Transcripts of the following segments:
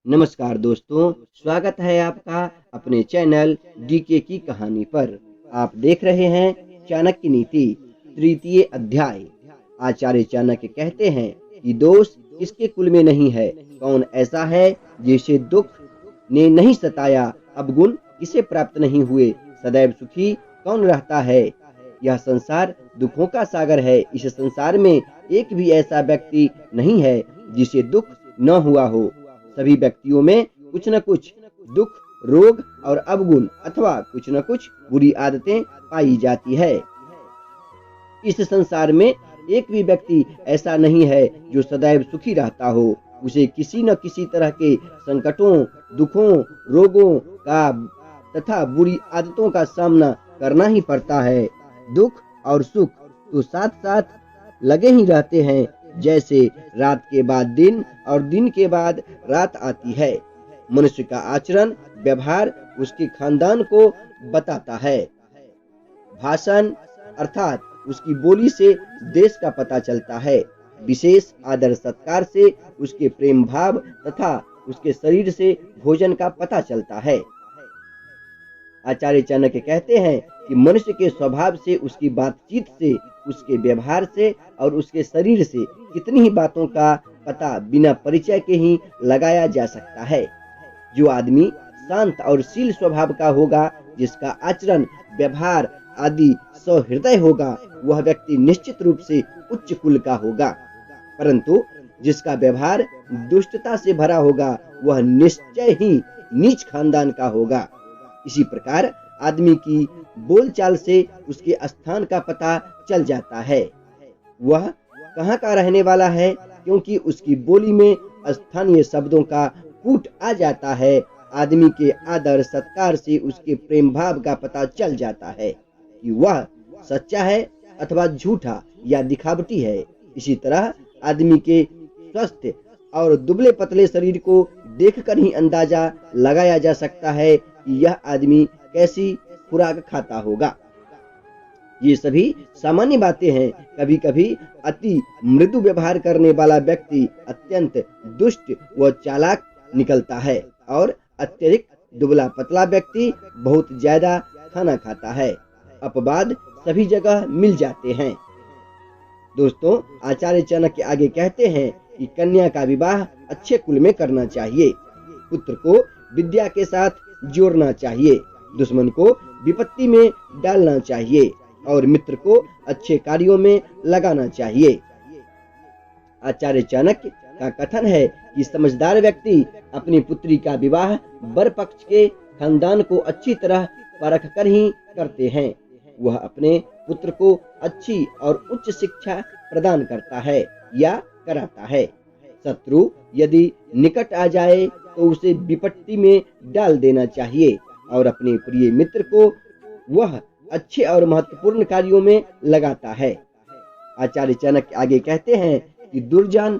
नमस्कार दोस्तों, स्वागत है आपका अपने चैनल डीके की कहानी पर। आप देख रहे हैं चाणक्य नीति तृतीय अध्याय। आचार्य चाणक्य कहते हैं कि दोष किसके कुल में नहीं है, कौन ऐसा है जिसे दुख ने नहीं सताया, अवगुण किसे प्राप्त नहीं हुए, सदैव सुखी कौन रहता है। यह संसार दुखों का सागर है। इस संसार में एक भी ऐसा व्यक्ति नहीं है जिसे दुख न हुआ हो। सभी व्यक्तियों में कुछ न कुछ दुख, रोग और अवगुण अथवा कुछ न कुछ बुरी आदतें पाई जाती है। इस संसार में एक भी व्यक्ति ऐसा नहीं है जो सदैव सुखी रहता हो। उसे किसी न किसी तरह के संकटों, दुखों, रोगों का तथा बुरी आदतों का सामना करना ही पड़ता है। दुख और सुख तो साथ साथ लगे ही रहते हैं, जैसे रात के बाद दिन और दिन के बाद रात आती है। मनुष्य का आचरण, व्यवहार उसके खानदान को बताता है। भाषण अर्थात उसकी बोली से देश का पता चलता है। विशेष आदर सत्कार से उसके प्रेम भाव तथा उसके शरीर से भोजन का पता चलता है। आचार्य चाणक्य कहते हैं कि मनुष्य के स्वभाव से, उसकी बातचीत से, उसके व्यवहार से और उसके शरीर से कितनी ही बातों का पता बिना परिचय के ही लगाया जा सकता है। जो आदमी शांत और शील स्वभाव का होगा, जिसका आचरण, व्यवहार आदि सहृदय होगा, वह व्यक्ति निश्चित रूप से उच्च कुल का होगा। परंतु जिसका व्यवहार दुष्टता से भरा होगा, वह निश्चय ही नीच खानदान का होगा। इसी प्रकार आदमी की बोलचाल से उसके स्थान का पता चल जाता है, वह कहाँ का रहने वाला है, क्योंकि उसकी बोली में स्थानीय शब्दों का कूट आ जाता है। आदमी के आदर सत्कार से उसके प्रेम भाव का पता चल जाता है कि वह सच्चा है अथवा झूठा या दिखावटी है। इसी तरह आदमी के स्वस्थ और दुबले पतले शरीर को देखकर ही अंदाजा लगाया जा सकता है कि यह आदमी कैसी खुराक खाता होगा। ये सभी सामान्य बातें हैं। कभी कभी अति मृदु व्यवहार करने वाला व्यक्ति अत्यंत दुष्ट व चालाक निकलता है और अत्यधिक दुबला पतला व्यक्ति बहुत ज्यादा खाना खाता है। अपवाद सभी जगह मिल जाते हैं। दोस्तों, आचार्य चाणक्य आगे कहते हैं कि कन्या का विवाह अच्छे कुल में करना चाहिए, पुत्र को विद्या के साथ जोड़ना चाहिए, दुश्मन को विपत्ति में डालना चाहिए और मित्र को अच्छे कार्यों में लगाना चाहिए। आचार्य चाणक्य का कथन है कि समझदार व्यक्ति अपनी पुत्री का विवाह वर पक्ष के खानदान को अच्छी तरह परख कर ही करते हैं। वह अपने पुत्र को अच्छी और उच्च शिक्षा प्रदान करता है या कराता है। शत्रु यदि निकट आ जाए तो उसे विपत्ति में डाल देना चाहिए और अपने प्रिय मित्र को वह अच्छे और महत्वपूर्ण कार्यों में लगाता है। आचार्य चाणक्य आगे कहते हैं कि दुर्जन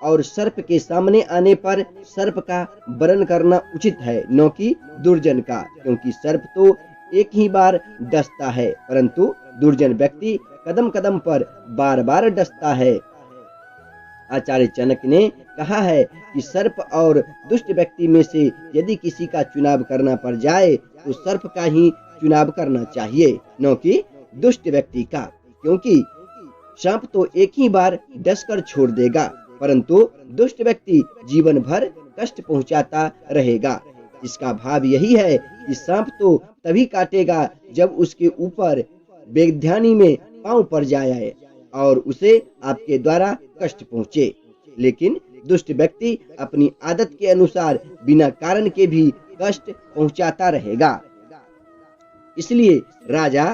और सर्प के सामने आने पर सर्प का वरण करना उचित है, न कि दुर्जन का, क्योंकि सर्प तो एक ही बार डसता है, परंतु दुर्जन व्यक्ति कदम कदम पर बार बार डसता है। आचार्य चाणक्य ने कहा है कि सर्प और दुष्ट व्यक्ति में से यदि किसी का चुनाव करना पड़ जाए तो सर्प का ही चुनाव करना चाहिए, न कि दुष्ट व्यक्ति का, क्योंकि सांप तो एक ही बार डसकर छोड़ देगा, परंतु दुष्ट व्यक्ति जीवन भर कष्ट पहुंचाता रहेगा। इसका भाव यही है कि सांप तो तभी काटेगा जब उसके ऊपर बेध्यानी में पांव पड़ जाए और उसे आपके द्वारा कष्ट पहुंचे, लेकिन दुष्ट व्यक्ति अपनी आदत के अनुसार बिना कारण के भी कष्ट पहुंचाता रहेगा। इसलिए राजा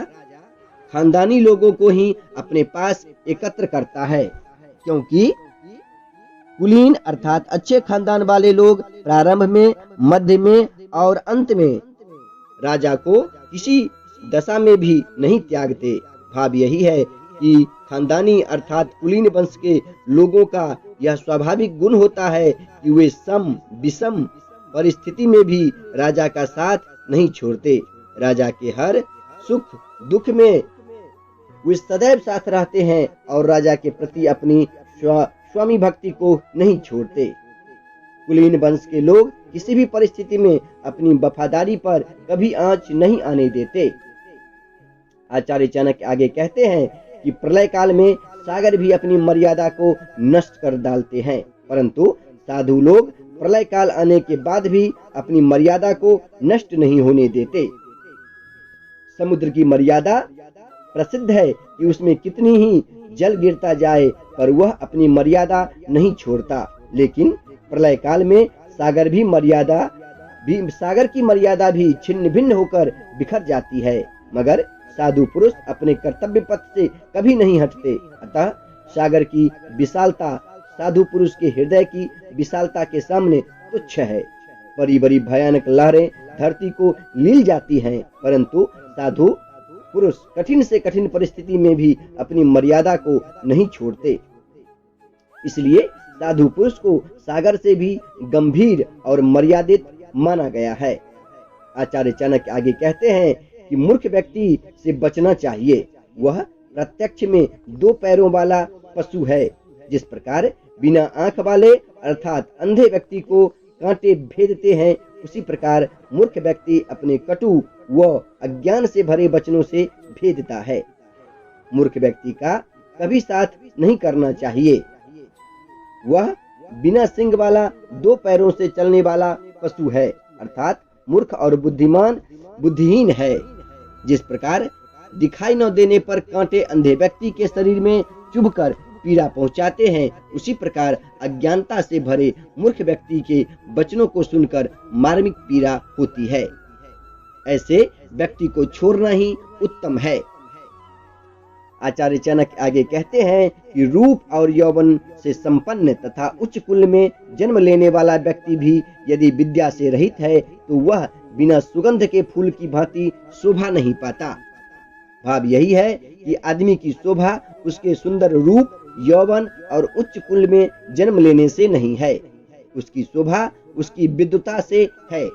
खानदानी लोगों को ही अपने पास एकत्र करता है, क्योंकि कुलीन अर्थात अच्छे खानदान वाले लोग प्रारंभ में, मध्य में और अंत में राजा को किसी दशा में भी नहीं त्यागते। भाव यही है कि खानदानी अर्थात कुलीन वंश के लोगों का यह स्वाभाविक गुण होता है कि वे सम विषम परिस्थिति में भी राजा का साथ नहीं छोड़ते। राजा के हर सुख दुख में वे सदैव साथ रहते हैं और राजा के प्रति अपनी स्वामी भक्ति को नहीं छोड़ते। कुलीन वंश के लोग किसी भी परिस्थिति में अपनी वफादारी पर कभी आंच नहीं आने देते। आचार्य चाणक्य आगे कहते हैं कि प्रलय काल में सागर भी अपनी मर्यादा को नष्ट कर डालते हैं, परंतु साधु लोग प्रलय काल आने के बाद भी अपनी मर्यादा को नष्ट नहीं होने देते। समुद्र की मर्यादा प्रसिद्ध है कि उसमें कितनी ही जल गिरता जाए पर वह अपनी मर्यादा नहीं छोड़ता, लेकिन प्रलय काल में सागर की मर्यादा भी छिन्न भिन्न होकर बिखर जाती है, मगर साधु पुरुष अपने कर्तव्य पथ से कभी नहीं हटते। अतः सागर की विशालता साधु पुरुष के हृदय की विशालता के सामने तुच्छ है। बड़ी बड़ी भयानक लहरें धरती को लील जाती हैं, परंतु साधु पुरुष कठिन से कठिन परिस्थिति में भी अपनी मर्यादा को नहीं छोड़ते। इसलिए साधु पुरुष को सागर से भी गंभीर और मर्यादित माना गया है। आचार्य चाणक्य आगे कहते हैं कि मूर्ख व्यक्ति से बचना चाहिए। वह प्रत्यक्ष में 2 पैरों वाला पशु है। जिस प्रकार बिना आंख वाले अर्थात अंधे व्यक्ति को कांटे भेदते हैं, उसी प्रकार मूर्ख व्यक्ति अपने कटु व अज्ञान से भरे वचनों से भेदता है। मूर्ख व्यक्ति का कभी साथ नहीं करना चाहिए। वह बिना सिंग वाला 2 पैरों से चलने वाला पशु है, अर्थात मूर्ख और बुद्धिहीन है। जिस प्रकार दिखाई न देने पर कांटे अंधे व्यक्ति के शरीर में चुभकर पीड़ा पहुंचाते हैं, उसी प्रकार अज्ञानता से भरे मूर्ख व्यक्ति के वचनों को सुनकर मार्मिक पीड़ा होती है। ऐसे व्यक्ति को छोड़ना ही उत्तम है। आचार्य चाणक्य आगे कहते हैं कि रूप और यौवन से संपन्न तथा उच्च कुल में जन्म लेने वाला व्यक्ति भी यदि विद्या से रहित है तो वह बिना सुगंध के फूल की भांति शोभा नहीं पाता। भाव यही है कि आदमी की शोभा उसके सुंदर रूप, यौवन और उच्च कुल में जन्म लेने से नहीं है। उसकी शोभा उसकी विद्वता से है,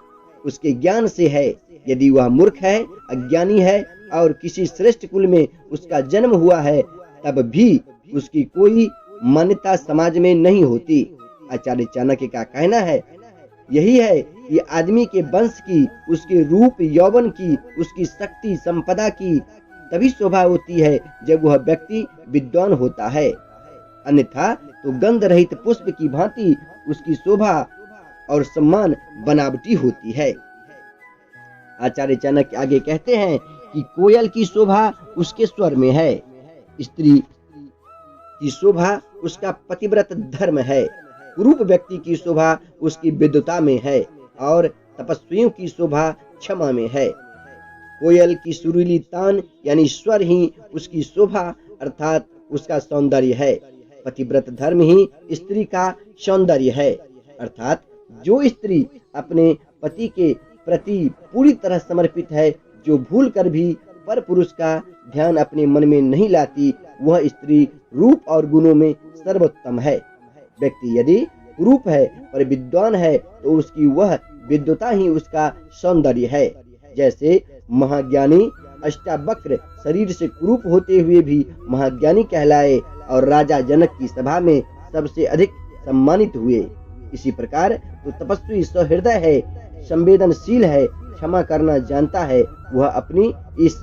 उसके ज्ञान से है। यदि वह मूर्ख है, अज्ञानी है और किसी श्रेष्ठ कुल में उसका जन्म हुआ है, तब भी उसकी कोई मान्यता समाज में नहीं होती। आचार्य चाणक्य का कहना है यही है कि आदमी के वंश की, उसके रूप यौवन की, उसकी शक्ति संपदा की तभी शोभा होती है जब वह व्यक्ति विद्वान होता है, अन्यथा तो गंध रहित पुष्प की भांति उसकी शोभा और सम्मान बनावटी होती है। आचार्य चाणक्य आगे कहते हैं कि कोयल की शोभा उसके स्वर में है, स्त्री की शोभा उसका पतिव्रत धर्म है, कुरूप व्यक्ति की शोभा उसकी विद्वता में है और तपस्वियों की शोभा क्षमा में है। कोयल की सुरीली तान यानी स्वर ही उसकी शोभा अर्थात उसका सौंदर्य है। पतिव्रत धर्म ही स्त्री का सौंदर्य है, अर्थात जो स्त्री अपने पति के प्रति पूरी तरह समर्पित है, जो भूल कर भी पर पुरुष का ध्यान अपने मन में नहीं लाती, वह स्त्री रूप और गुणों में सर्वोत्तम है। व्यक्ति यदि कुरूप है पर विद्वान है तो उसकी वह विद्वता ही उसका सौंदर्य है। जैसे महाज्ञानी अष्टावक्र शरीर से कुरूप होते हुए भी महाज्ञानी कहलाए और राजा जनक की सभा में सबसे अधिक सम्मानित हुए, इसी प्रकार तो तपस्वी सहृदय है, संवेदनशील है, क्षमा करना जानता है, वह अपनी इस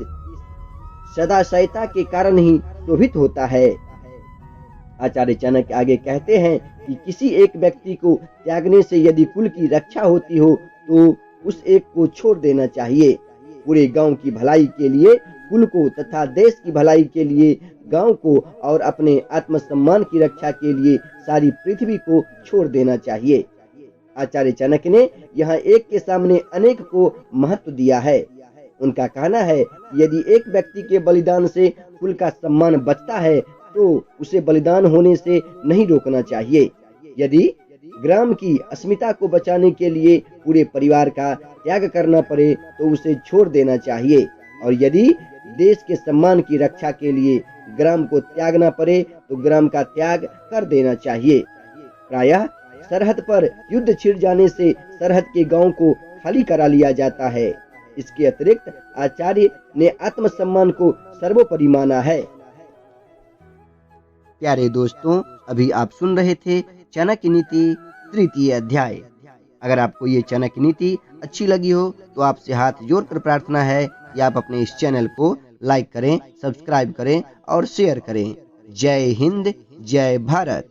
सदाशयता के कारण ही शोभित होता है। आचार्य चाणक्य आगे कहते हैं कि किसी एक व्यक्ति को त्यागने से यदि कुल की रक्षा होती हो तो उस एक को छोड़ देना चाहिए। पूरे गांव की भलाई के लिए कुल को तथा देश की भलाई के लिए गांव को और अपने आत्मसम्मान की रक्षा के लिए सारी पृथ्वी को छोड़ देना चाहिए। आचार्य चाणक्य ने यहाँ एक के सामने अनेक को महत्व दिया है। उनका कहना है कि यदि एक व्यक्ति के बलिदान से कुल का सम्मान बचता है तो उसे बलिदान होने से नहीं रोकना चाहिए। यदि ग्राम की अस्मिता को बचाने के लिए पूरे परिवार का त्याग करना पड़े तो उसे छोड़ देना चाहिए, और यदि देश के सम्मान की रक्षा के लिए ग्राम को त्यागना पड़े तो ग्राम का त्याग कर देना चाहिए। प्रायः सरहद पर युद्ध छिड़ जाने से सरहद के गांव को खाली करा लिया जाता है। इसके अतिरिक्त आचार्य ने आत्मसम्मान को सर्वोपरि माना है। प्यारे दोस्तों, अभी आप सुन रहे थे चाणक्य नीति तृतीय अध्याय। अगर आपको ये चाणक्य नीति अच्छी लगी हो तो आपसे हाथ जोड़कर प्रार्थना है कि आप अपने इस चैनल को लाइक करें, सब्सक्राइब करें और शेयर करें। जय हिंद, जय भारत।